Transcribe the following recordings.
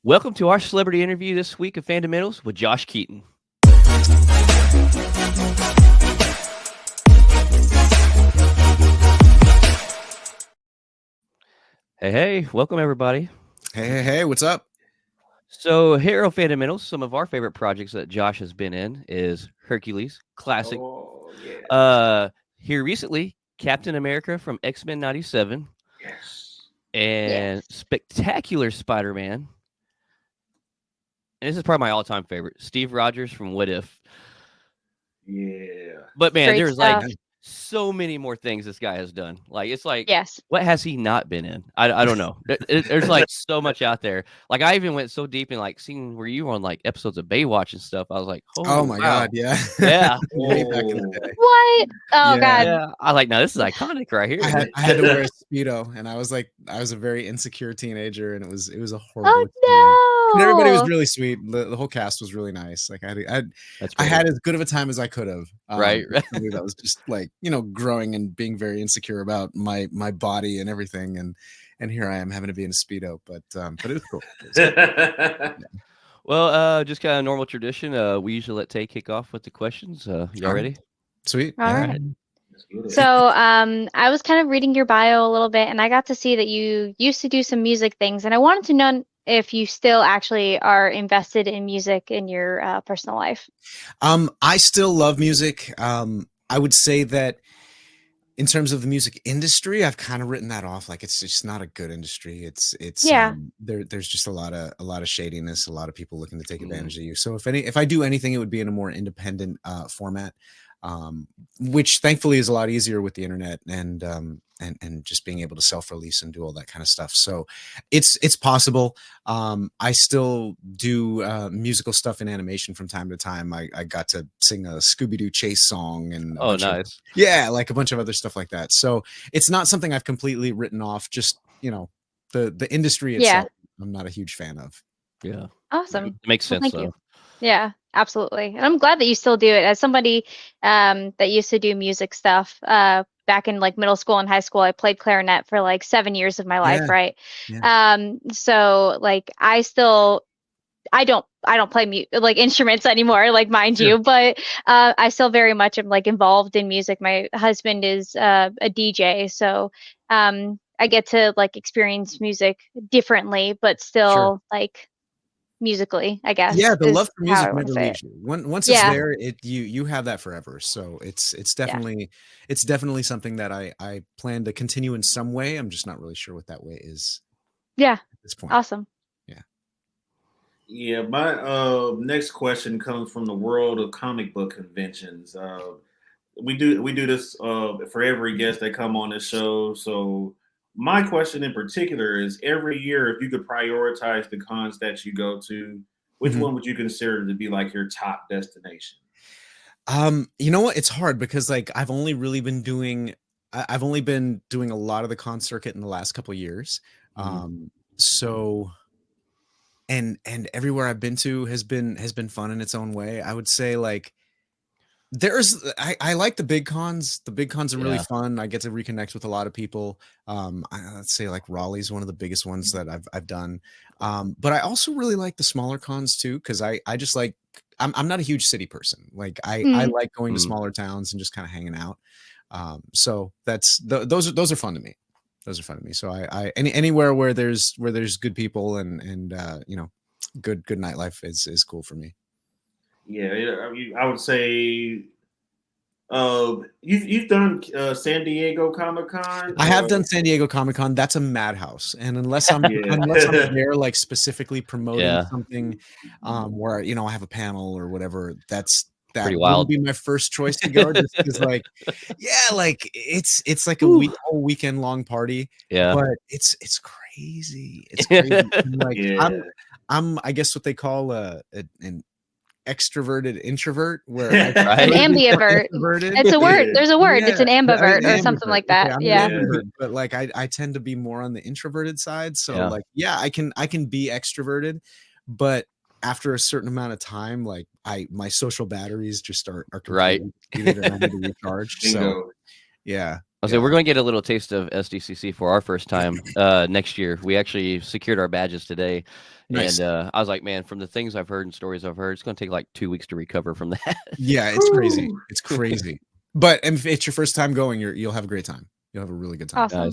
Welcome to our celebrity interview this week of Fundamentals with Josh Keaton. Hey, welcome everybody. Hey, what's up? So here on Fundamentals, some of our favorite projects that Josh has been in is Hercules, classic. Oh, yeah. Here recently, Captain America from X-Men 97. Yes. And spectacular SpiderMan. And this is probably my all-time favorite, Steve Rogers from What If. Yeah. But man, Great there's stuff. like so many more things this guy has done. Like it's like, Yes. what has he not been in? I don't know. There's like so much out there. Like I even went so deep in like seeing where you were on like episodes of Baywatch and stuff. I was like, oh my God, yeah. Yeah. Way back in the day. What? Oh Yeah. God. Yeah. I like now this is iconic right here. I had to wear a Speedo, and I was a very insecure teenager, and it was a horrible Oh experience. no. And everybody was really sweet. The whole cast was really nice. Like That's I great. had as good of a time as I could have. Right. Somebody that was just like, growing and being very insecure about my body and everything, and here I am having to be in a Speedo, but it was cool. Well, just kind of normal tradition. We usually let Tay kick off with the questions. Y'all ready? Sweet. All Yeah. right. So I was kind of reading your bio a little bit, and I got to see that you used to do some music things, and I wanted to know if you still actually are invested in music in your personal life. I still love music. I would say that in terms of the music industry, I've kind of written that off. Like it's just not a good industry. It's Yeah. There's just a lot of shadiness, a lot of people looking to take advantage of you. So if I do anything, it would be in a more independent format, which thankfully is a lot easier with the internet and just being able to self-release and do all that kind of stuff. So it's possible. I still do musical stuff in animation from time to time. I got to sing a Scooby-Doo chase song and Nice. like a bunch of other stuff like that. So it's not something I've completely written off. Just the industry itself, I'm not a huge fan of. Yeah. Awesome. It makes sense. Thank you. Yeah, absolutely. And I'm glad that you still do it. As somebody that used to do music stuff back in like middle school and high school, I played clarinet for like 7 years of my life, right? Yeah. So like I don't play like instruments anymore, like mind you, but I still very much am like involved in music. My husband is a DJ, so I get to like experience music differently, but still like musically, I guess. Yeah, the love for is how music I wanna never say leaves it. you. Once it's there, you have that forever. So it's definitely something that I plan to continue in some way. I'm just not really sure what that way is. Yeah. At this point. Awesome. Yeah, my next question comes from the world of comic book conventions. We do this for every guest that come on this show. So my question in particular is, every year, if you could prioritize the cons that you go to, which one would you consider to be like your top destination? You know what? It's hard because like I've only been doing a lot of the con circuit in the last couple of years. So and everywhere I've been to has been fun in its own way. I would say like I like the big cons. The big cons are really fun. I get to reconnect with a lot of people. Let's say like Raleigh's one of the biggest ones that I've done. But I also really like the smaller cons too, because I just like I'm not a huge city person. Like I like going to smaller towns and just kind of hanging out. So those are fun to me. Those are fun to me. So anywhere where there's good people and good nightlife is cool for me. Yeah, I would say you've done San Diego Comic-Con. I have done San Diego Comic-Con. That's a madhouse, and unless I'm there like specifically promoting something, where I have a panel or whatever, that pretty would wild. be my first choice to go. Just because, like, like it's like a whole weekend long party. Yeah, but it's crazy. It's crazy. Like I'm I guess what they call an extroverted introvert, where an ambivert. It's a word. There's a word. It's an ambivert or something like that. Okay, I'm an ambivert, but like I tend to be more on the introverted side. So like I can be extroverted, but after a certain amount of time, like my social batteries just are completely depleted and I need to recharge. So yeah. I say we're going to get a little taste of SDCC for our first time next year. We actually secured our badges today. Nice. And I was like, man, from the things I've heard and stories I've heard, it's going to take like 2 weeks to recover from that. Yeah, it's crazy. It's crazy. But if it's your first time going, you'll have a great time. You'll have a really good time. Awesome.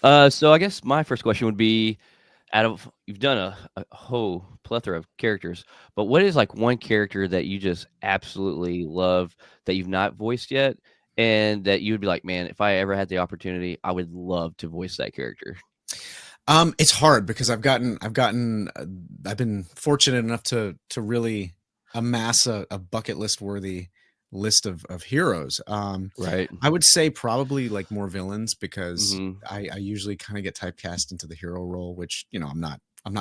Nice. So I guess my first question would be, you've done a whole plethora of characters, but what is like one character that you just absolutely love that you've not voiced yet, and that you would be like, man, if I ever had the opportunity, I would love to voice that character? It's hard because I've been fortunate enough to really amass a bucket list worthy list of heroes. Right. I would say probably like more villains, because Mhm. I usually kind of get typecast into the hero role, which, you know, I'm not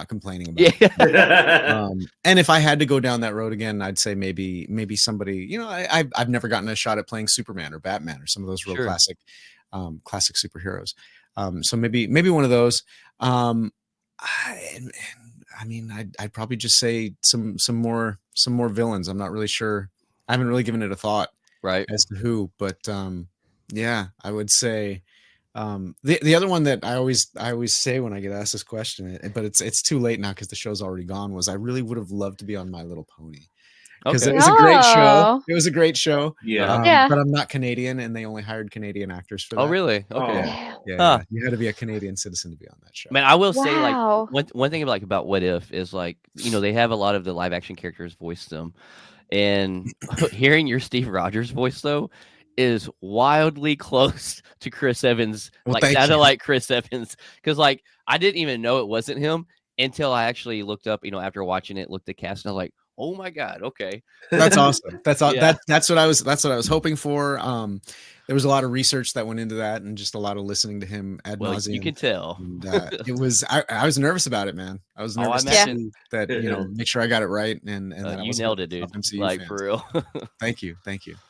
complaining about. Yeah. And if I had to go down that road again, I'd say maybe somebody, you know, I've never gotten a shot at playing Superman or Batman or some of those real Sure. classic superheroes. So maybe one of those. I mean, I'd probably just say some more villains. I'm not really sure. I haven't really given it a thought Right. as to who, but yeah, I would say the other one that I always say when I get asked this question, but it's too late now because the show's already gone, was I really would have loved to be on My Little Pony. Because Okay. it was a great show. Oh. It was a great show. Yeah. Yeah. But I'm not Canadian, and they only hired Canadian actors for that. Oh, really? Okay. Yeah. Oh. Yeah, Huh. yeah. You had to be a Canadian citizen to be on that show. Man, I will say, like, Wow. one thing like about What If is, like, you know, they have a lot of the live action characters voice them, and hearing your Steve Rogers voice though is wildly close to Chris Evans, Well, like thank sounded you. like Chris Evans, because like I didn't even know it wasn't him until I actually looked up, you know, after watching it, looked at the cast, and I was like, oh my god, okay, That's awesome. That's all. Yeah. That's what I was hoping for. There was a lot of research that went into that, and just a lot of listening to him ad well, nauseum. you can tell. And, it was. I was nervous about it, man. I was Oh, I nervous to imagine. see that, you know, make sure I got it right, and that I You wasn't nailed it, gonna dude. piss off MCU Like fans. for real. Thank you.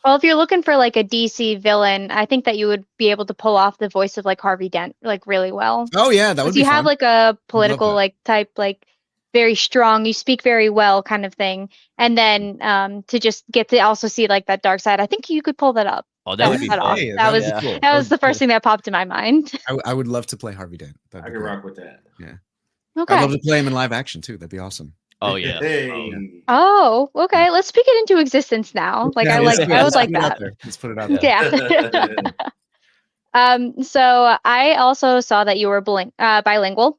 Well, if you're looking for like a DC villain, I think that you would be able to pull off the voice of like Harvey Dent like really well. Oh yeah, that would Because be you fun. have like a political that. like type, like very strong, you speak very well kind of thing. And then to just get to also see like that dark side, I think you could pull that up. Oh, that would be that fun. off. Hey, That was would be cool. that was the first thing that popped in my mind. I would love to play Harvey Dent. That'd I be can great. rock with that. Okay. I'd love to play him in live action too. That'd be awesome. Oh yeah. Hey. Oh, okay. Let's speak it into existence now. Like Yeah, I let's like do it. I Let's would like put it out that. there. Let's put it out there. Yeah. So I also saw that you were bilingual.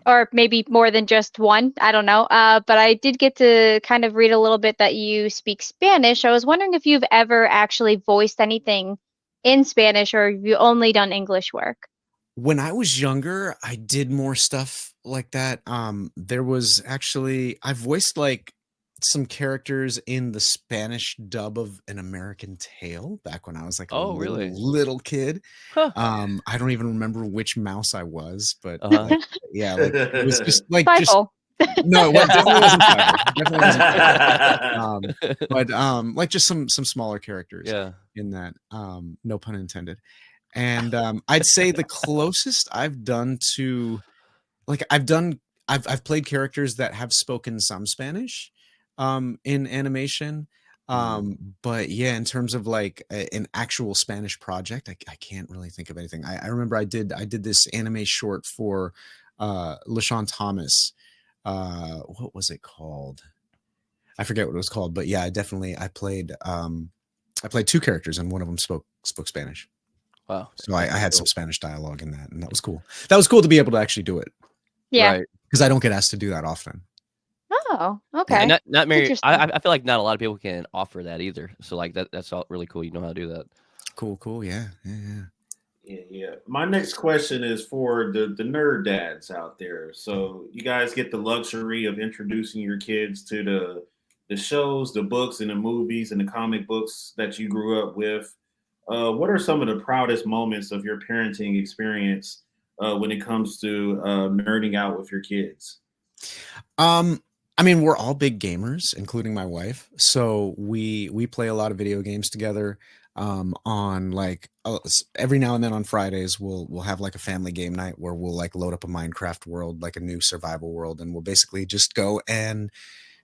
Or maybe more than just one. I don't know. But I did get to kind of read a little bit that you speak Spanish. I was wondering if you've ever actually voiced anything in Spanish, or have you only done English work? When I was younger, I did more stuff like that. There was actually, I voiced like some characters in the Spanish dub of An American Tale back when I was like a really? little kid. Huh. I don't even remember which mouse I was, but Uh-huh. like, yeah, like it was just like Spyful. no, it definitely wasn't Spyful. Definitely wasn't Spyful. But like just some smaller characters Yeah. in that. No pun intended. And I'd say the closest I've done to, like, I've played characters that have spoken some Spanish in animation. But yeah, in terms of like an actual Spanish project, I can't really think of anything. I remember I did this anime short for LaShawn Thomas. What was it called? I forget what it was called, but yeah, I played two characters, and one of them spoke Spanish. Wow. So I had some Spanish dialogue in that, and that was cool. That was cool to be able to actually do it, Yeah. Right. because I don't get asked to do that often. Oh, okay. And not Mary. Interesting. I feel like not a lot of people can offer that either. So like that's all really cool. You know how to do that. Cool. Yeah. Yeah. My next question is for the nerd dads out there. So you guys get the luxury of introducing your kids to the shows, the books, and the movies, and the comic books that you grew up with. What are some of the proudest moments of your parenting experience when it comes to nerding out with your kids? I mean, we're all big gamers, including my wife. So we play a lot of video games together. On like every now and then on Fridays, we'll have like a family game night where we'll like load up a Minecraft world, like a new survival world, and we'll basically just go and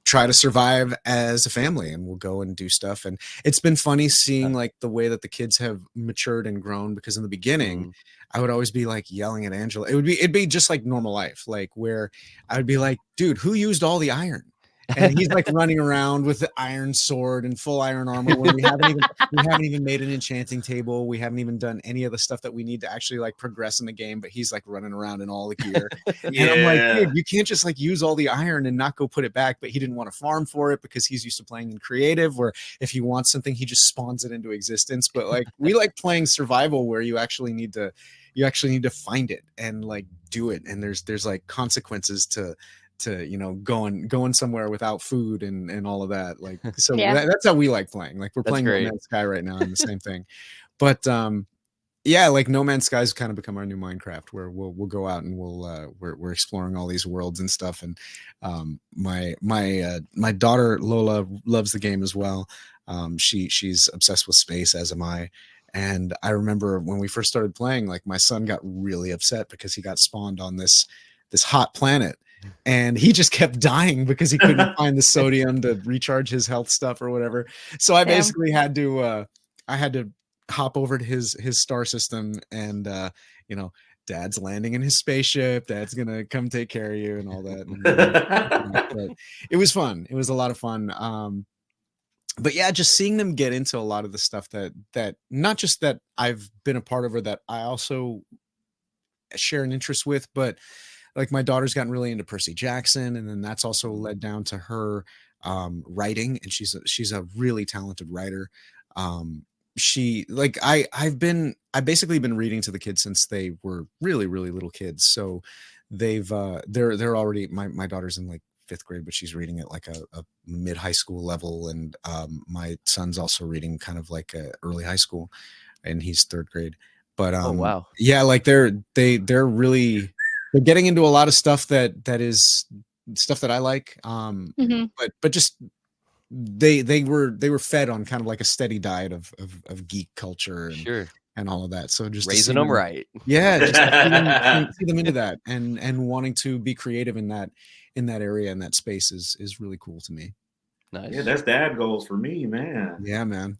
try to survive as a family, and we'll go and do stuff. And it's been funny seeing like the way that the kids have matured and grown, because in the beginning I would always be like yelling at Angela. It'd be just like normal life, like where I would be like, dude, who used all the iron? And he's like running around with the iron sword and full iron armor when we haven't even made an enchanting table. We haven't even done any of the stuff that we need to actually like progress in the game, but he's like running around in all the gear. And I'm like, dude, you can't just like use all the iron and not go put it back. But he didn't want to farm for it because he's used to playing in creative, where if he wants something, he just spawns it into existence. But like we like playing survival where you actually need to find it and like do it. And there's like consequences to going somewhere without food and all of that. Like, so that's how we like playing. Like we're playing No Man's Sky right now and the same thing. But yeah, like No Man's Sky's kind of become our new Minecraft, where we'll go out and we're exploring all these worlds and stuff. And my daughter Lola loves the game as well. She's obsessed with space, as am I. And I remember when we first started playing, like my son got really upset because he got spawned on this hot planet. And he just kept dying because he couldn't find the sodium to recharge his health stuff or whatever. So I basically had to hop over to his star system and Dad's landing in his spaceship. Dad's gonna come take care of you and all that. And, it was fun. It was a lot of fun. But yeah, just seeing them get into a lot of the stuff that not just that I've been a part of or that I also share an interest with, but like my daughter's gotten really into Percy Jackson, and then that's also led down to her writing, and she's a really talented writer. She like I've basically been reading to the kids since they were really, really little kids. So they're already my daughter's in like 5th grade, but she's reading at like a mid high school level, and my son's also reading kind of like a early high school, and he's 3rd grade. But oh wow, yeah, like they're getting into a lot of stuff that is stuff that I like. But just they were fed on kind of like a steady diet of geek culture and all of that. So just raising them right. Yeah, just see them into that and wanting to be creative in that area and that space is really cool to me. Nice. Yeah, that's dad goals for me, man. Yeah, man.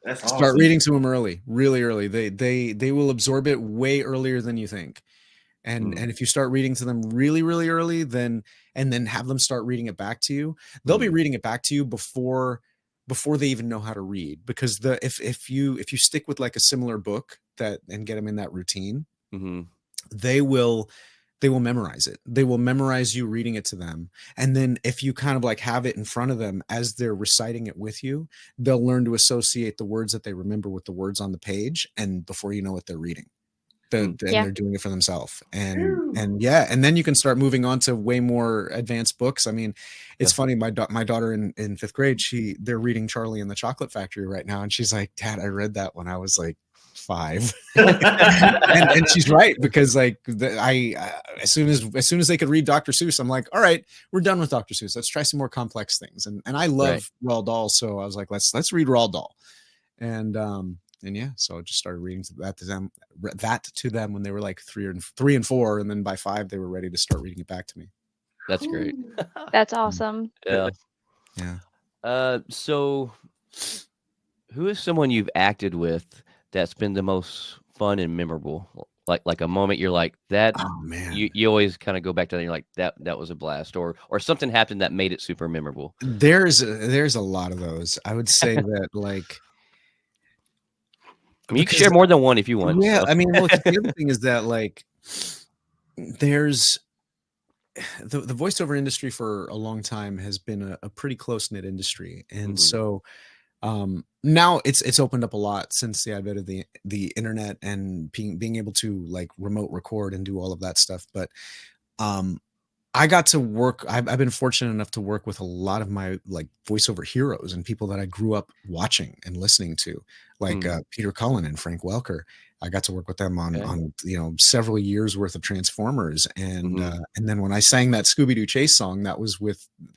That's awesome. Start reading to them early, really early. They will absorb it way earlier than you think. And if you start reading to them really, really early, then have them start reading it back to you, they'll be reading it back to you before they even know how to read. Because if you stick with like a similar book and get them in that routine, they will memorize it. They will memorize you reading it to them. And then if you kind of like have it in front of them as they're reciting it with you, they'll learn to associate the words that they remember with the words on the page. And before you know it, they're reading. They're doing it for themselves. And then you can start moving on to way more advanced books. I mean, it's funny. My daughter in 5th grade, they're reading Charlie and the Chocolate Factory right now. And she's like, Dad, I read that when I was like 5. and she's right, because like as soon as they could read Dr. Seuss, I'm like, all right, we're done with Dr. Seuss. Let's try some more complex things. And I love Roald Dahl. So I was like, let's read Roald Dahl. And yeah, so I just started reading that to them when they were like 3 and 4, and then by 5 they were ready to start reading it back to me. That's great. That's awesome. Yeah. So, who is someone you've acted with that's been the most fun and memorable? Like a moment you're like that. Oh man, you always kind of go back to that. And you're like that was a blast, or something happened that made it super memorable. There's a lot of those. I would say that like. I mean, you can share more than one if you want. Yeah, so. I mean, well, the other thing is that like there's the voiceover industry for a long time has been a pretty close-knit industry. And so now it's opened up a lot since the advent of the internet and being able to like remote record and do all of that stuff. But I got to work. I've been fortunate enough to work with a lot of my like voiceover heroes and people that I grew up watching and listening to, like Peter Cullen and Frank Welker. I got to work with them on several years worth of Transformers, and then when I sang that Scooby-Doo chase song, that was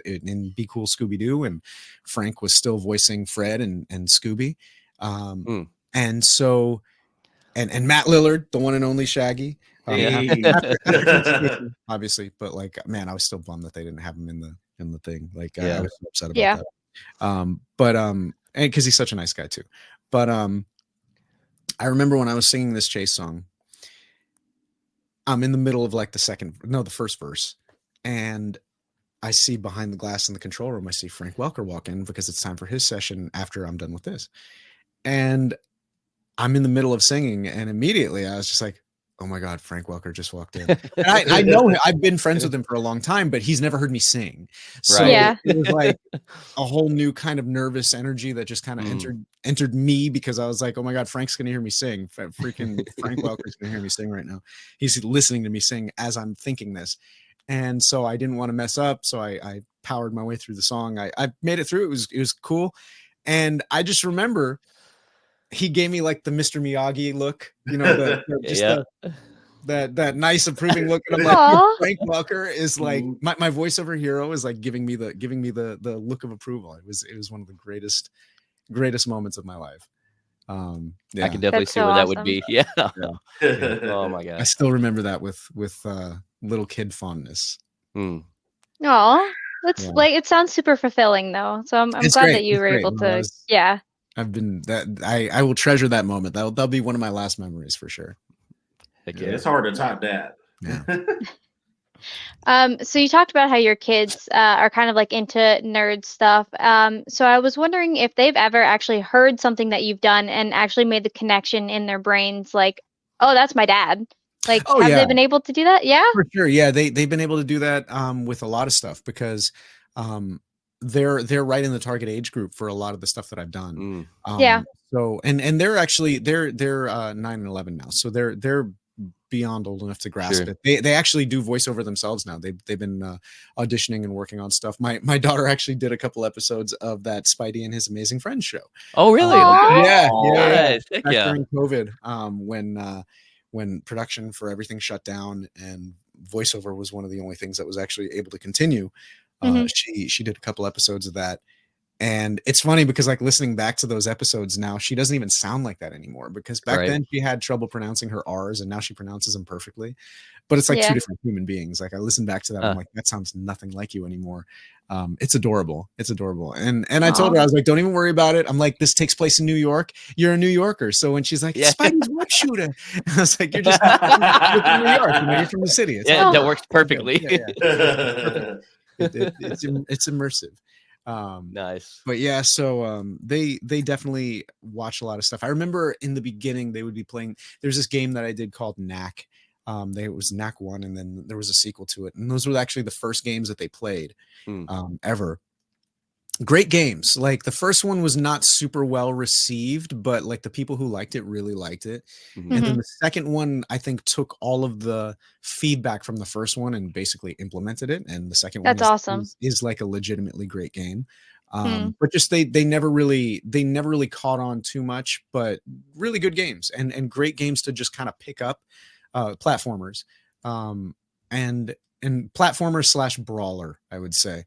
in Be Cool Scooby-Doo, and Frank was still voicing Fred and Scooby, and so and Matt Lillard, the one and only Shaggy. After obviously, but like, man, I was still bummed that they didn't have him in in the thing. Like I Yeah. was so upset about Yeah. that. And because he's such a nice guy too. But I remember when I was singing this Chase song, I'm in the middle of like the first verse, and I see behind the glass in the control room, I see Frank Welker walk in because it's time for his session after I'm done with this. And I'm in the middle of singing, and immediately I was just like, oh my God, Frank Welker just walked in. And I know him. I've been friends with him for a long time, but he's never heard me sing. So Yeah. it was like a whole new kind of nervous energy that just kind of entered me, because I was like, oh my God, Frank's going to hear me sing. Freaking Frank Welker's going to hear me sing right now. He's listening to me sing as I'm thinking this. And so I didn't want to mess up. So I powered my way through the song. I made it through. It was cool. And I just remember he gave me like the Mr. Miyagi look, you know, that nice approving look. And I'm like, Frank Welker is like my voiceover hero is like giving me the look of approval. It was one of the greatest moments of my life. I can definitely see where that would be. Yeah. Oh my God. I still remember that with little kid fondness. Oh, that's like, it sounds super fulfilling though. So I'm glad that you were able to. Yeah. I've been that I will treasure that moment. That'll be one of my last memories for sure. It's hard to top that. Yeah. So you talked about how your kids are kind of like into nerd stuff. So I was wondering if they've ever actually heard something that you've done and actually made the connection in their brains, like, oh, that's my dad. Like, have they been able to do that? Yeah, for sure. Yeah, they've been able to do that with a lot of stuff, because they're right in the target age group for a lot of the stuff that I've done. So and they're actually they're 9 and 11 now, so they're beyond old enough to grasp it. They actually do voiceover themselves now. They've been auditioning and working on stuff. My daughter actually did a couple episodes of that Spidey and His Amazing Friends show. Oh, really? Yeah. Nice. Back during COVID, when production for everything shut down and voiceover was one of the only things that was actually able to continue. She did a couple episodes of that. And it's funny because like listening back to those episodes now, she doesn't even sound like that anymore, because back then she had trouble pronouncing her R's and now she pronounces them perfectly. But it's like two different human beings. Like I listen back to that, I'm like, that sounds nothing like you anymore. It's adorable. It's adorable. And I told her, I was like, don't even worry about it. I'm like, this takes place in New York. You're a New Yorker. So when she's like, Spidey's rock shooter, I was like, you're just you're from New York. You know, you're from the city. It's that works perfectly. It's immersive. Nice. But yeah, so they definitely watch a lot of stuff. I remember in the beginning they would be playing, there's this game that I did called Knack. It was Knack 1, and then there was a sequel to it, and those were actually the first games that they played ever. Great games. Like the first one was not super well received, but like the people who liked it really liked it. And then the second one, I think, took all of the feedback from the first one and basically implemented it. And the second one is like a legitimately great game. But just they never really caught on too much, but really good games and great games to just kind of pick up, platformers, and platformer / brawler, I would say.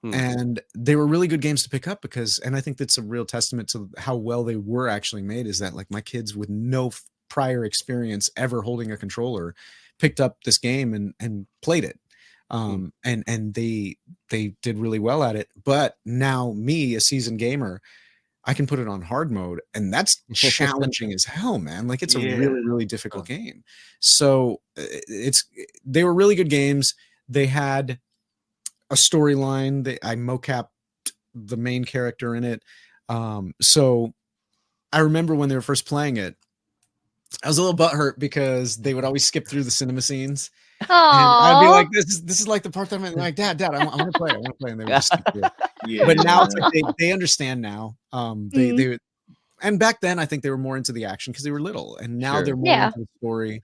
And they were really good games to pick up because, and I think that's a real testament to how well they were actually made, is that like my kids with no prior experience ever holding a controller picked up this game and played it. And they did really well at it. But now me, a seasoned gamer, I can put it on hard mode, and that's challenging as hell, man. Like it's a really, really difficult game. So they were really good games. They had a storyline. I mocapped the main character in it. So I remember when they were first playing it, I was a little butthurt because they would always skip through the cinema scenes. And I'd be like, this is like the part that I'm like, Dad, I want to play. I want to play. And they would just skip through it. But now it's like they understand now. They and back then I think they were more into the action because they were little, and now they're more into the story.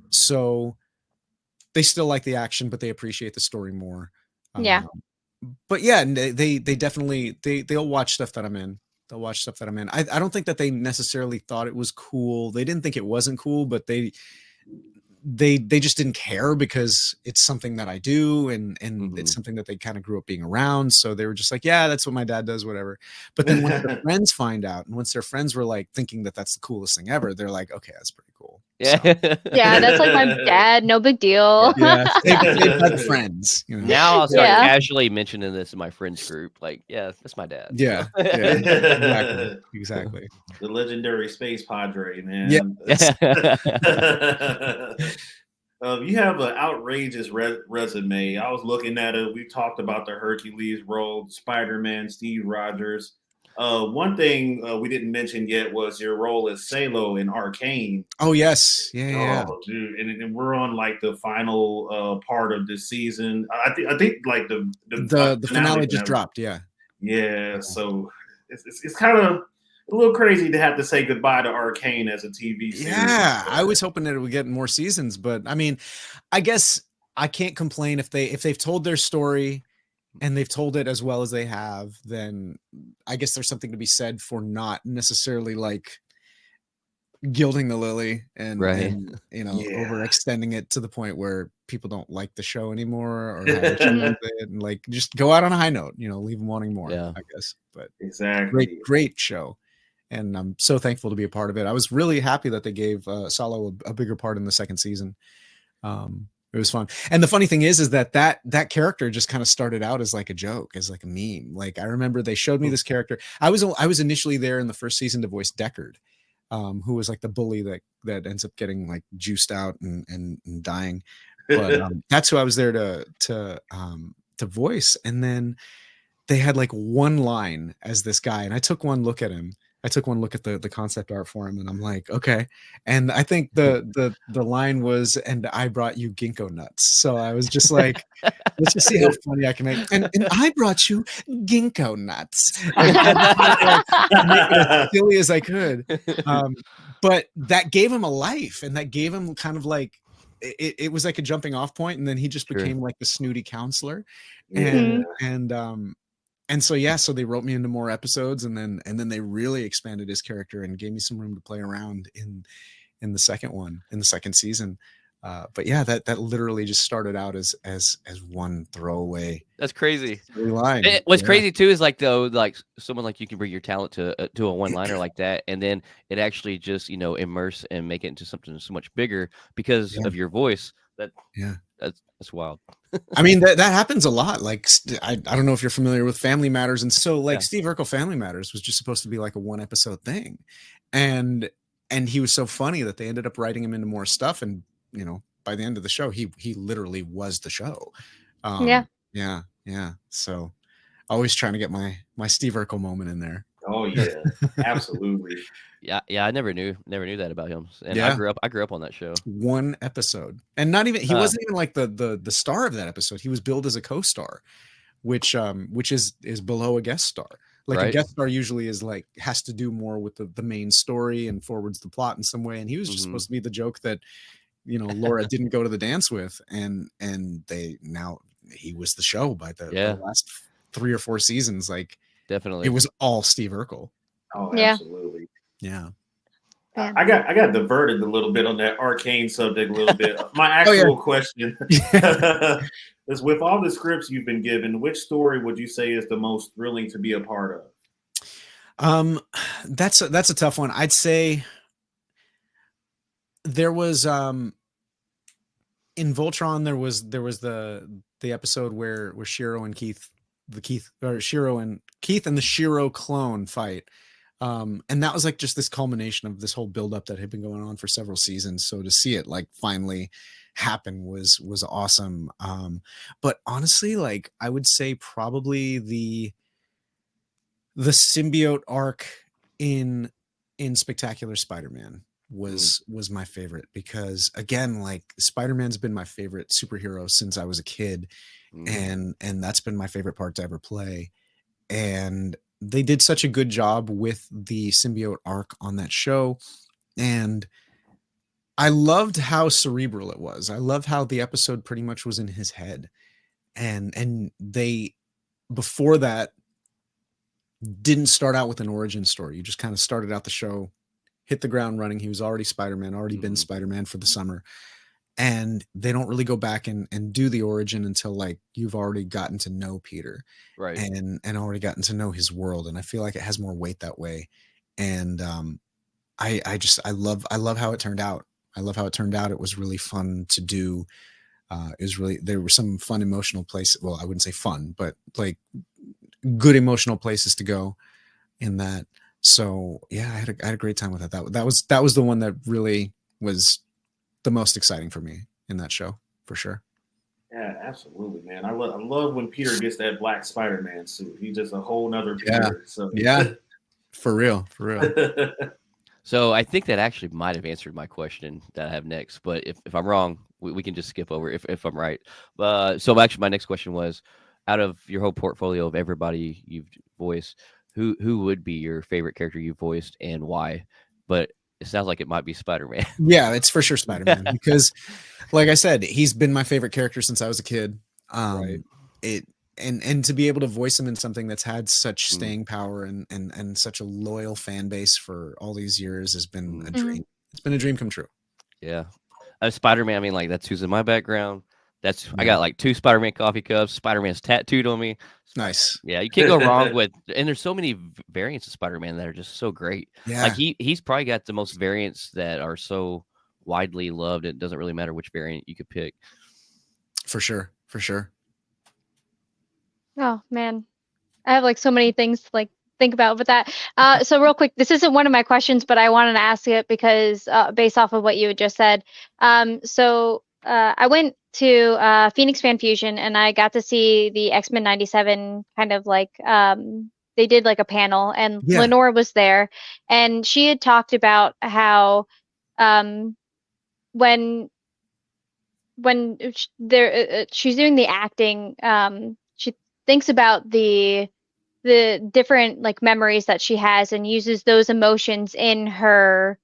So they still like the action, but they appreciate the story more. But yeah, and they definitely they'll watch stuff that I'm in. They'll watch stuff that I'm in. I don't think that they necessarily thought it was cool. They didn't think it wasn't cool, but they just didn't care because it's something that I do, and it's something that they kind of grew up being around. So they were just like, yeah, that's what my dad does, whatever. But then once their friends find out, and once their friends were like thinking that that's the coolest thing ever, they're like, okay, that's pretty cool. uncle. Yeah. So, Yeah, that's like my dad. No big deal. yeah, saved by the friends. You know? Now I'll start Yeah. casually mentioning this in my friends group. Like, yeah, that's my dad. Yeah, So. yeah, exactly. The legendary space padre, Yeah, man. Yeah. You have an outrageous resume. I was looking at it. We talked about the Hercules role, SpiderMan, Steve Rogers. One thing we didn't mention yet was your role as Salo in Arcane. Oh yes, yeah. Oh, dude, and we're on like the final part of this season. I think like The finale just dropped. Yeah. Yeah, so it's kind of a little crazy to have to say goodbye to Arcane as a TV series. Yeah, I was hoping that it would get more seasons, but I mean, I guess I can't complain if they've told their story and they've told it as well as they have. Then I guess there's something to be said for not necessarily like gilding the lily and, Right. and Yeah. overextending it to the point where people don't like the show anymore or have issues with it, and like just go out on a high note, leave them wanting more. Yeah. I guess, but Exactly. great show. And I'm so thankful to be a part of it. I was really happy that they gave Salo a bigger part in the second season. It was fun. And the funny thing is that character just kind of started out as like a joke, as like a meme. Like I remember they showed me this character. I was initially there in the first season to voice Deckard, who was like the bully that ends up getting like juiced out and dying. But that's who I was there to voice. And then they had like one line as this guy, and I took one look at him. I took one look at the concept art for him, and I'm like, okay. And I think the line was, "And I brought you ginkgo nuts." So I was just like, let's just see how funny I can make. And I brought you ginkgo nuts. And I make it as silly as I could. But that gave him a life, and that gave him kind of like it was like a jumping off point, and then he just became like the snooty counselor. And so so they wrote me into more episodes, and then they really expanded his character and gave me some room to play around in the second season. But yeah, that literally just started out as one throwaway. That's crazy. Line. What's crazy too is like like someone like you can bring your talent to a one-liner like that, and then it actually just immerse and make it into something so much bigger because of your voice. That's wild. I mean, that happens a lot. Like, I don't know if you're familiar with Family Matters. And so like Steve Urkel Family Matters was just supposed to be like a 1-episode thing. And he was so funny that they ended up writing him into more stuff. And, by the end of the show, he literally was the show. Yeah. So always trying to get my Steve Urkel moment in there. Oh yeah, absolutely. Yeah. I never knew that about him. And I grew up on that show. 1 episode, and not even he wasn't even like the star of that episode. He was billed as a co-star, which is below a guest star. Like a guest star usually is like has to do more with the main story and forwards the plot in some way. And he was just supposed to be the joke that Laura didn't go to the dance with, and he was the show by the last 3 or 4 seasons. Like definitely, it was all Steve Urkel. Oh, absolutely. Yeah. I got diverted a little bit on that Arcane subject a little bit. My actual question is, with all the scripts you've been given, which story would you say is the most thrilling to be a part of? That's a tough one. I'd say there was in Voltron there was the episode where Shiro and Keith and the Shiro clone fight. And that was like just this culmination of this whole buildup that had been going on for several seasons. So to see it like finally happen was awesome. But honestly, like I would say probably the symbiote arc in Spectacular Spider-Man was my favorite, because again, like Spider-Man's been my favorite superhero since I was a kid, and that's been my favorite part to ever play. And they did such a good job with the symbiote arc on that show. And I loved how cerebral it was. I loved how the episode pretty much was in his head. And they, before that, didn't start out with an origin story. You just kind of started out the show, hit the ground running. He was already Spider-Man, already been Spider-Man for the summer. And they don't really go back and do the origin until like you've already gotten to know Peter, right? And already gotten to know his world. And I feel like it has more weight that way. And I love how it turned out. I love how it turned out. It was really fun to do. There were some fun emotional places. Well, I wouldn't say fun, but like good emotional places to go in that. So yeah, I had a great time with it. That was the one that really was the most exciting for me in that show, for sure. Yeah, absolutely, man. I love when Peter gets that black SpiderMan suit. He's just a whole nother Peter. So Yeah, for real. So I think that actually might have answered my question that I have next. But if I'm wrong, we can just skip over if I'm right. So actually, my next question was, out of your whole portfolio of everybody you've voiced, who would be your favorite character you voiced and why? But it sounds like it might be Spider-Man. Yeah, it's for sure Spider-Man because, like I said, he's been my favorite character since I was a kid. Right. And to be able to voice him in something that's had such staying power and such a loyal fan base for all these years has been a dream. It's been a dream come true. Yeah. Spider-Man, I mean, like, that's who's in my background. I got like 2 Spider-Man coffee cups. Spider-Man's tattooed on me. Nice. Yeah, you can't go wrong with, and there's so many variants of Spider-Man that are just so great. Yeah. Like he's probably got the most variants that are so widely loved. It doesn't really matter which variant you could pick. For sure. Oh man, I have like so many things to like think about with that. So real quick, this isn't one of my questions, but I wanted to ask it because based off of what you had just said. I went to Phoenix Fan Fusion and I got to see the X-Men 97 kind of like they did like a panel and Lenore was there and she had talked about how when she's doing the acting, she thinks about the different like memories that she has and uses those emotions in her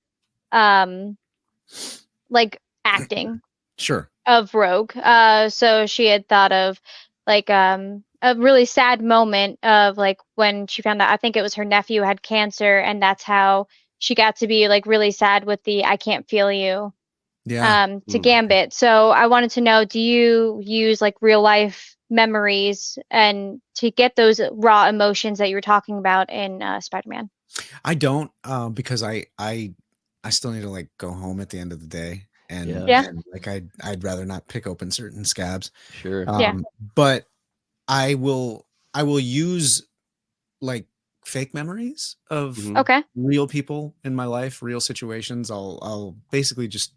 like acting of Rogue. So she had thought of like a really sad moment of like when she found out, I think it was her nephew had cancer, and that's how she got to be like really sad with the I can't feel you to Gambit. So I wanted to know, do you use like real life memories and to get those raw emotions that you were talking about in Spider-Man? I don't because I still need to like go home at the end of the day and like I'd rather not pick open certain scabs. Sure. But I will use like fake memories of real people in my life, real situations. I'll basically just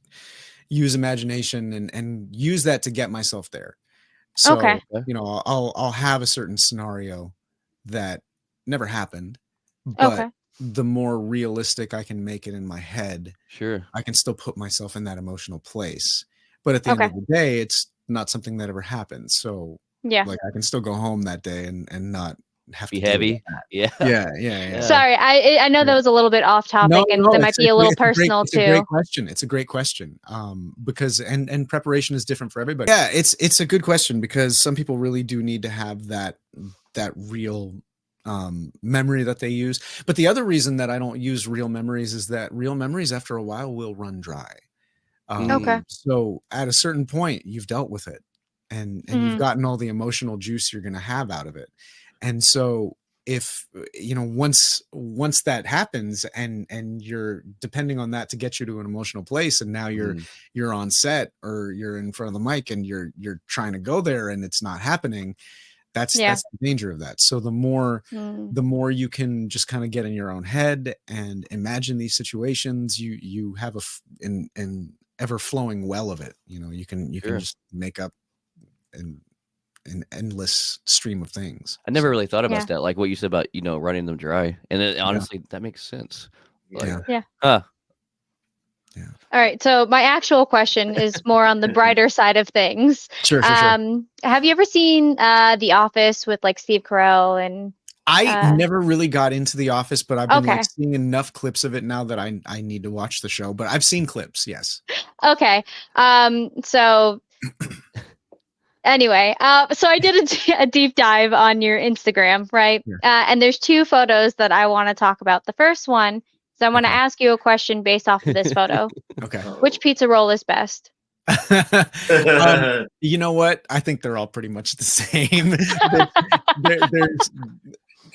use imagination and use that to get myself there. So, you know, I'll have a certain scenario that never happened, but the more realistic I can make it in my head, I can still put myself in that emotional place. But at the end of the day, it's not something that ever happened. So like I can still go home that day and not have be to heavy. Yeah. Sorry, I know that was a little bit off topic and that might be a little personal too. It's a great question. It's a great question. Because and preparation is different for everybody. Yeah, it's a good question because some people really do need to have that real memory that they use. But the other reason that I don't use real memories is that real memories after a while will run dry. So at a certain point you've dealt with it and you've gotten all the emotional juice you're going to have out of it. And so if, you know, once that happens and you're depending on that to get you to an emotional place, and now you're on set or you're in front of the mic and you're trying to go there and it's not happening, that's the danger of that. So the more you can just kind of get in your own head and imagine these situations, you have an ever flowing well of it. You know, you can just make up an endless stream of things. I never really thought about that, like what you said about, you know, running them dry, and honestly that makes sense. Like, All right, so my actual question is more on the brighter side of things. Sure. Have you ever seen The Office with like Steve Carell? And I never really got into The Office, but I've been like seeing enough clips of it now that I need to watch the show. But I've seen clips, yes. Okay. So anyway, so I did a deep dive on your Instagram, right? And there's 2 photos that I want to talk about. The first one, so I want to ask you a question based off of this photo. Which pizza roll is best? You know what? I think they're all pretty much the same.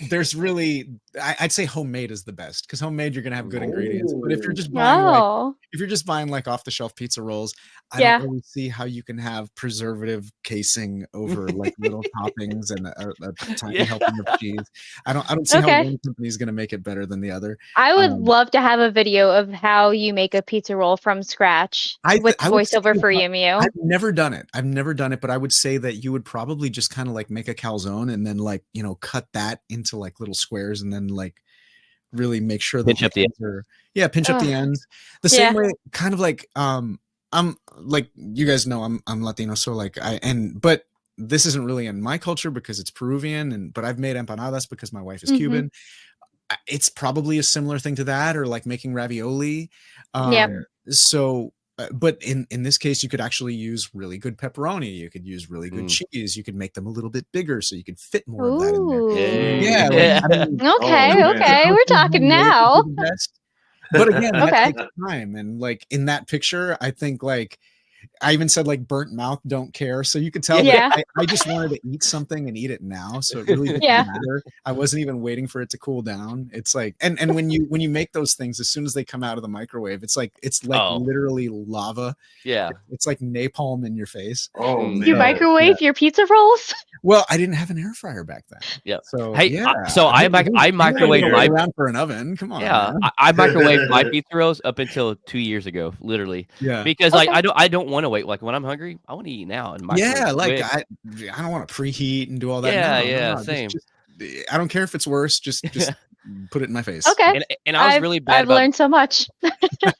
There's really I'd say homemade is the best, because homemade you're gonna have good ingredients. But if you're just buying like off the shelf pizza rolls, I don't really see how you can have preservative casing over like little toppings and a tiny helping of cheese. I don't see how one company is gonna make it better than the other. I would love to have a video of how you make a pizza roll from scratch with voiceover for Yemu. I've never done it, but I would say that you would probably just kind of like make a calzone and then like, you know, cut that into like little squares and then like really make sure that pinch up the ends the same way, kind of like I'm like, you guys know I'm Latino, so like but this isn't really in my culture because it's Peruvian, but I've made empanadas because my wife is Cuban. It's probably a similar thing to that, or like making ravioli. So but in this case, you could actually use really good pepperoni. You could use really good cheese. You could make them a little bit bigger so you could fit more of that in there. Okay, we're talking now. But again, that takes time. And like in that picture, I think like I even said like burnt mouth, don't care. So you could tell that I just wanted to eat something and eat it now. So it really didn't matter. I wasn't even waiting for it to cool down. It's like, and when you make those things, as soon as they come out of the microwave, it's like literally lava. Yeah. It's like napalm in your face. Oh, man. You microwave your pizza rolls? Well, I didn't have an air fryer back then. Yeah. So I microwaved my around for an oven. Come on. Yeah. I microwaved my pizza rolls up until 2 years ago, literally. Yeah. Because like I don't want to wait. Like when I'm hungry, I want to eat now. And I don't want to preheat and do all that. No, same. Just, I don't care if it's worse. Just put it in my face. Okay. And I was really bad. I've learned so much.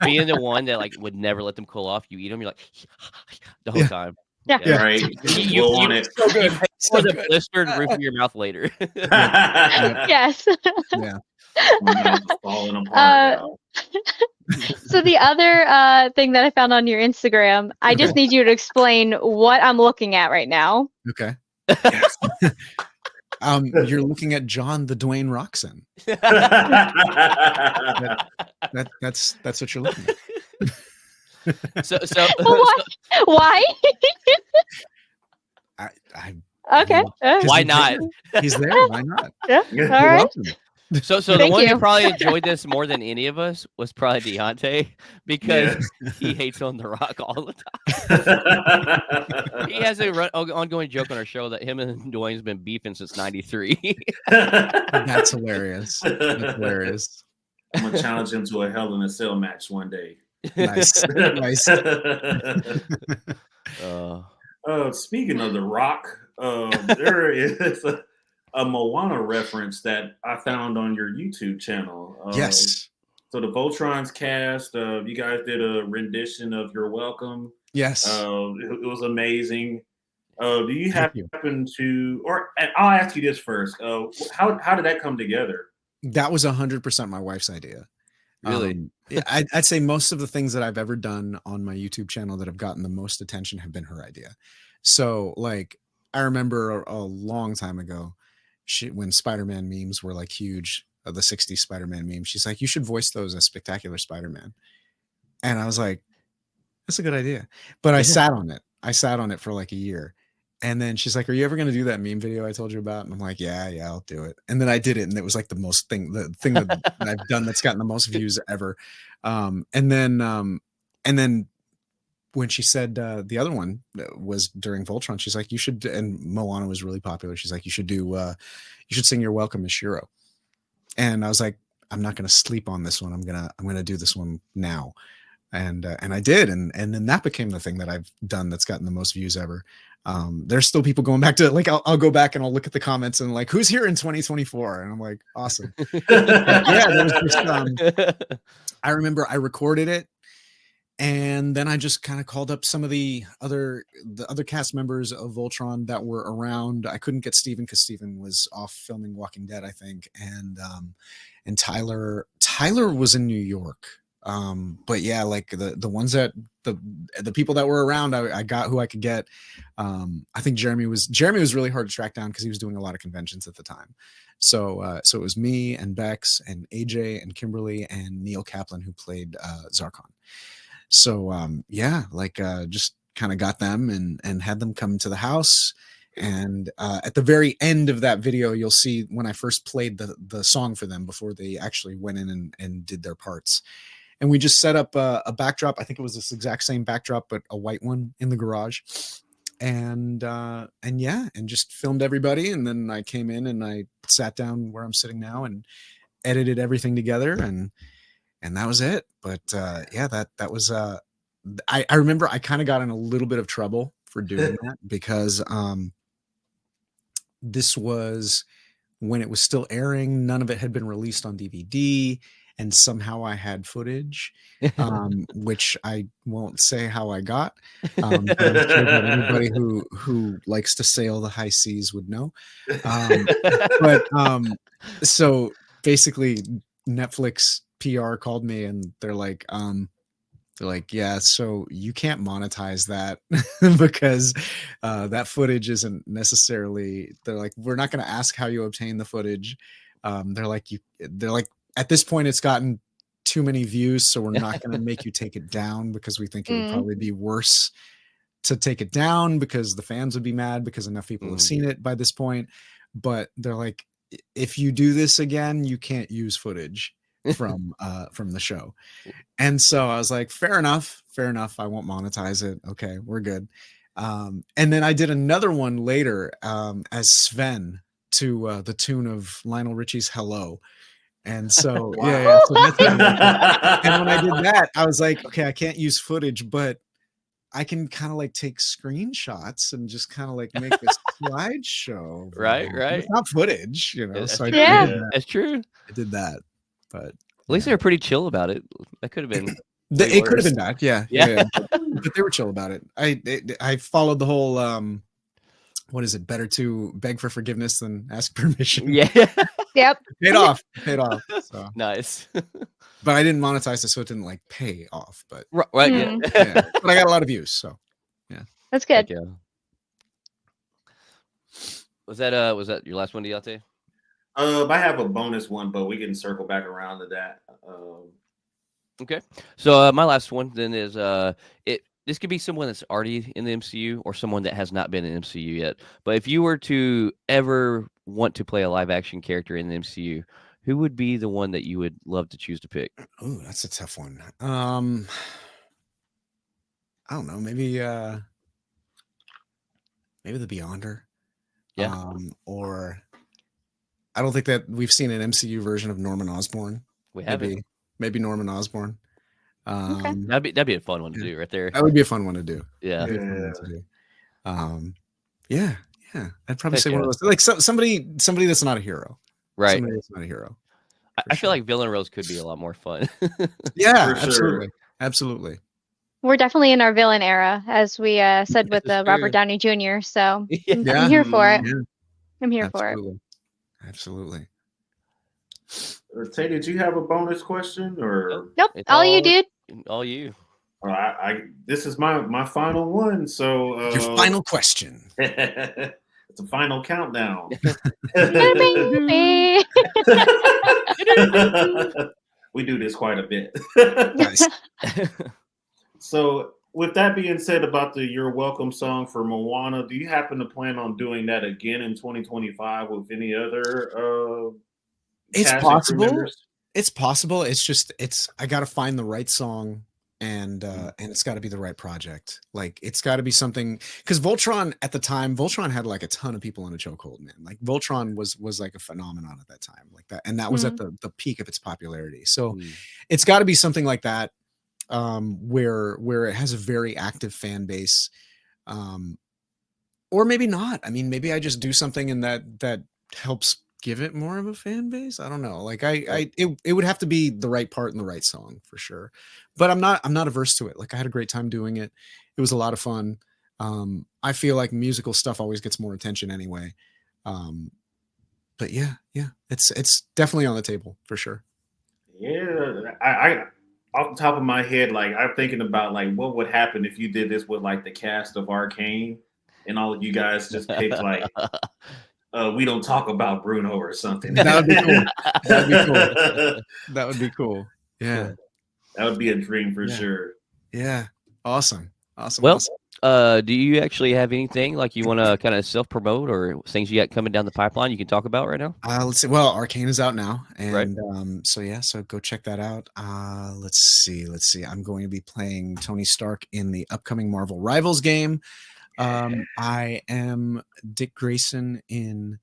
Being the one that like would never let them cool off. You eat them, you're like the whole time. Yeah. Right. You want it. So good. For the blistered roof of your mouth later. Yes. Yeah. Falling apart. So the other thing that I found on your Instagram, I just need you to explain what I'm looking at right now. Okay. You're looking at John the Dwayne Roxon. That's what you're looking at. Why? Okay. Why not? He's there. Why not? Yeah. All right. So the one who probably enjoyed this more than any of us was probably Deontay, because he hates on The Rock all the time. He has a ongoing joke on our show that him and Dwayne's been beefing since '93. That's hilarious. That's hilarious. I'm gonna challenge him to a Hell in a Cell match one day. Nice. Speaking of The Rock, there is a Moana reference that I found on your YouTube channel. Yes. So the Voltron's cast, you guys did a rendition of You're Welcome. Yes. It was amazing. Do you happen to, or I'll ask you this first. How did that come together? That was 100% my wife's idea. Really? I'd say most of the things that I've ever done on my YouTube channel that have gotten the most attention have been her idea. So like, I remember a long time ago, when SpiderMan memes were like huge, the 60s SpiderMan memes, she's like, you should voice those as Spectacular Spider-Man. And I was like, that's a good idea. But I sat on it for like a year. And then she's like, are you ever going to do that meme video I told you about? And I'm like, yeah, I'll do it. And then I did it. And it was like the thing that I've done that's gotten the most views ever. And then when she said the other one was during Voltron, she's like, you should, and Moana was really popular. She's like, you should sing You're Welcome as Shiro. And I was like, I'm not going to sleep on this one. I'm going to do this one now. And I did. And then that became the thing that I've done that's gotten the most views ever. There's still people going back to it. Like, I'll go back and I'll look at the comments and like, who's here in 2024? And I'm like, awesome. There was just, I remember I recorded it. And then I just kind of called up some of the other cast members of Voltron that were around. I couldn't get Steven because Steven was off filming Walking Dead, I think. And Tyler was in New York. But yeah, like the ones that the people that were around, I got who I could get. I think Jeremy was really hard to track down because he was doing a lot of conventions at the time. So it was me and Bex and AJ and Kimberly and Neil Kaplan, who played Zarkon. So just kind of got them and had them come to the house. And at the very end of that video, you'll see when I first played the song for them before they actually went in and did their parts. And we just set up a backdrop. I think it was this exact same backdrop, but a white one in the garage. And just filmed everybody. And then I came in and I sat down where I'm sitting now and edited everything together. And that was it. But that was I remember I kind of got in a little bit of trouble for doing that because this was when it was still airing. None of it had been released on DVD, and somehow I had footage, which I won't say how I got. But I'm sure that anybody who likes to sail the high seas would know. So basically, Netflix PR called me and they're like, yeah, so you can't monetize that because that footage isn't necessarily. They're like, we're not going to ask how you obtain the footage. They're like, at this point, it's gotten too many views, so we're not going to make you take it down because we think it would probably be worse to take it down because the fans would be mad because enough people have seen it by this point. But they're like, if you do this again, you can't use footage from the show. And so I was like, fair enough. I won't monetize it. Okay, we're good. And then I did another one later as Sven to the tune of Lionel Richie's Hello. And so, yeah. So that's and when I did that, I was like, okay, I can't use footage, but I can kind of like take screenshots and just kind of like make this slideshow. Right. It's not footage, you know. So That's true. I did that, but at least they were pretty chill about it. That could have been. It could have been that, yeah. But they were chill about it. I followed the whole what is it? Better to beg for forgiveness than ask permission. Yeah. Yep. Paid off. So. Nice. But I didn't monetize it, so it didn't like pay off. But right. Yeah. But I got a lot of views, so yeah. That's good. Yeah. Was that your last one, Deontay? I have a bonus one, but we can circle back around to that. Okay. So my last one then is this could be someone that's already in the MCU or someone that has not been in the MCU yet. But if you were to ever want to play a live action character in the MCU, who would be the one that you would love to choose to pick? Oh, that's a tough one. I don't know. Maybe the Beyonder. Yeah. Or I don't think that we've seen an MCU version of Norman Osborn. We haven't. Maybe Norman Osborn. Okay. That'd be a fun one to do right there. That would be a fun one to do. Yeah. Yeah. I'd probably say one of those, like somebody that's not a hero. Right. Somebody that's not a hero. I feel like villain roles could be a lot more fun. Yeah, For absolutely. We're definitely in our villain era, as we said with Robert Downey Jr. So I'm here for it. Yeah. I'm here for it. Absolutely. Tay, did you have a bonus question or? Nope. All you, dude. All you. This is my final one. So your final question. It's a final countdown. We do this quite a bit. Nice. So, with that being said about the "You're Welcome" song for Moana, do you happen to plan on doing that again in 2025 with any other? It's possible. It's possible. It's just I got to find the right song. And it's got to be the right project. Like it's got to be something, because Voltron at the time, had like a ton of people in a chokehold, man. Like Voltron was like a phenomenon at that time, like that, and that was at the peak of its popularity. So it's got to be something like that, where it has a very active fan base, or maybe not. I mean, maybe I just do something and that helps give it more of a fan base. I don't know. Like it would have to be the right part and the right song for sure. But I'm not averse to it. Like I had a great time doing it. It was a lot of fun. I feel like musical stuff always gets more attention anyway. But yeah, it's definitely on the table for sure. Yeah, I off the top of my head, like I'm thinking about like what would happen if you did this with like the cast of Arcane and all of you guys just picked like we don't talk about Bruno or something. That would be cool. That would be cool. Yeah. That would be a dream for sure. Yeah. Awesome. Well, awesome. Do you actually have anything like you want to kind of self promote or things you got coming down the pipeline you can talk about right now? Let's see. Well, Arcane is out now, Right. and so yeah, so go check that out. Let's see. I'm going to be playing Tony Stark in the upcoming Marvel Rivals game. I am Dick Grayson in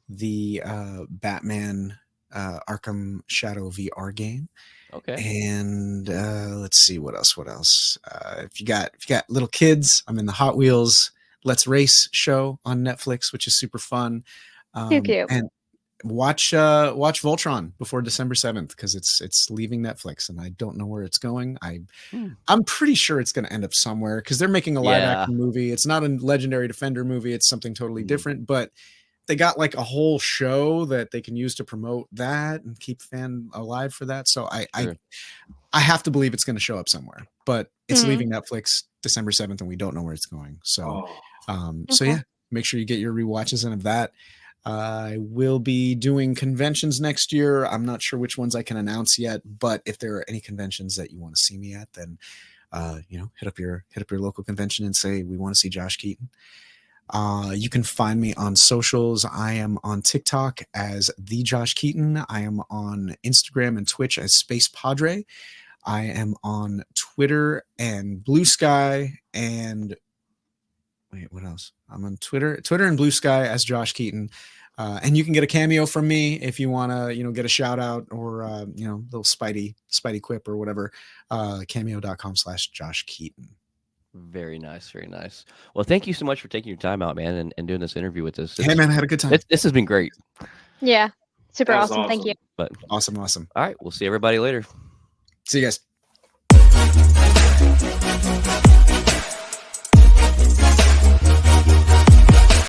the Batman Arkham Shadow VR game. Okay. And let's see what else. If you got little kids, I'm in the Hot Wheels Let's Race show on Netflix, which is super fun. Cute. And watch Voltron before December 7th because it's leaving Netflix and I don't know where it's going. I'm pretty sure it's going to end up somewhere because they're making a live action movie. It's not a Legendary Defender movie. It's something totally different, but they got like a whole show that they can use to promote that and keep fan alive for that. So I have to believe it's going to show up somewhere, but it's leaving Netflix December 7th and we don't know where it's going. So, so yeah, make sure you get your rewatches in of that. I will be doing conventions next year. I'm not sure which ones I can announce yet, but if there are any conventions that you want to see me at, then, hit up your local convention and say, we want to see Josh Keaton. You can find me on socials. I am on TikTok as the Josh Keaton. I am on Instagram and Twitch as Space Padre. I am on Twitter and Blue Sky and wait, what else? I'm on Twitter and Blue Sky as Josh Keaton. And you can get a cameo from me if you want to, get a shout out or, little Spidey quip or whatever, cameo.com/Josh Keaton. Very nice. Very nice. Well, thank you so much for taking your time out, man, and doing this interview with us. Hey, man, I had a good time. This has been great. Yeah. Super awesome. Thank you. But Awesome. All right. We'll see everybody later. See you guys.